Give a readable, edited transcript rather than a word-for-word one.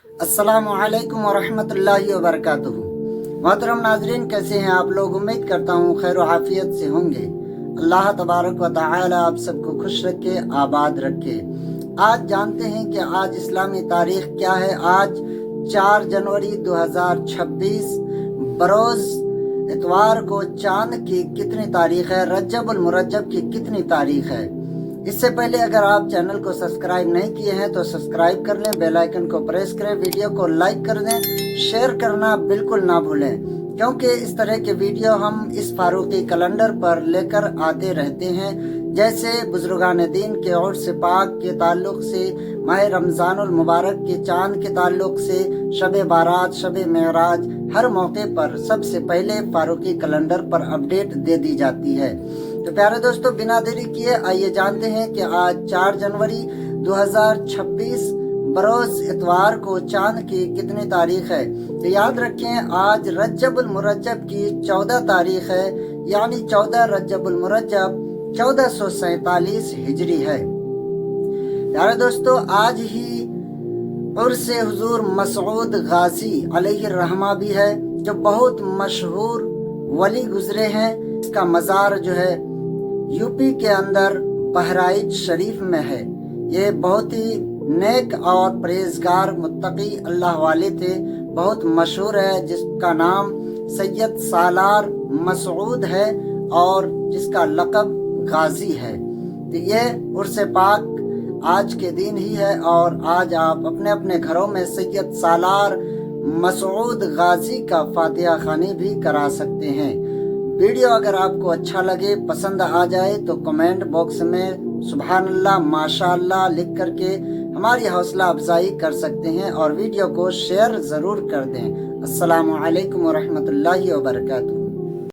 अस्सलामु अलैकुम वरहमतुल्लाहि वबरकातुहू। मोहतरम नाजरीन, कैसे हैं आप लोग? उम्मीद करता हूँ खैर आफियत से होंगे। अल्लाह तबारक व तआला आप सबको खुश रखे, आबाद रखे। आज जानते हैं कि आज इस्लामी तारीख क्या है। आज 4 जनवरी 2026 बरोज़ इतवार को चांद की कितनी तारीख है, रजबुल मुरज्जब की कितनी तारीख है। इससे पहले अगर आप चैनल को सब्सक्राइब नहीं किए हैं तो सब्सक्राइब कर लें, बेल आइकन को प्रेस करें, वीडियो को लाइक कर दें, शेयर करना बिल्कुल ना भूलें, क्योंकि इस तरह के वीडियो हम इस फारूकी कैलेंडर पर लेकर आते रहते हैं। जैसे बुजुर्गान दीन के उर्स पाक के ताल्लुक से, माह रमज़ानुल मुबारक के चांद के ताल्लुक से, शब बारात, शब मेराज, हर मौके पर सबसे पहले फारूकी कैलेंडर पर अपडेट दे दी जाती है। तो प्यारे दोस्तों, बिना देरी किए आइए जानते हैं कि आज 4 जनवरी 2026 बरोज़ इतवार को चांद की कितनी तारीख है। तो याद रखें, आज रजबुल मुरज्जब की 14 तारीख है, यानी 14 रजबुल मुरज्जब 1447 हिजरी है। प्यारे दोस्तों, आज ही उर्स हुजूर मसऊद गाजी अलैहिर्रहमा भी है, जो बहुत मशहूर वली गुजरे हैं। इसका मज़ार जो है यूपी के अंदर बहराइच शरीफ में है। ये बहुत ही नेक और परहेजगार मुत्तकी अल्लाह वाले थे, बहुत मशहूर है, जिसका नाम सैयद सालार मसऊद है और जिसका लक़ब गाजी है। तो ये उर्स पाक आज के दिन ही है और आज आप अपने अपने घरों में सैयद सालार मसऊद गाजी का फातिहा ख़वानी भी करा सकते हैं। वीडियो अगर आपको अच्छा लगे, पसंद आ जाए तो कमेंट बॉक्स में सुभानअल्लाह, माशाअल्लाह लिख करके हमारी हौसला अफजाई कर सकते हैं और वीडियो को शेयर ज़रूर कर दें। अस्सलामु अलैकुम वरहमतुल्लाहि वबरकातुहू।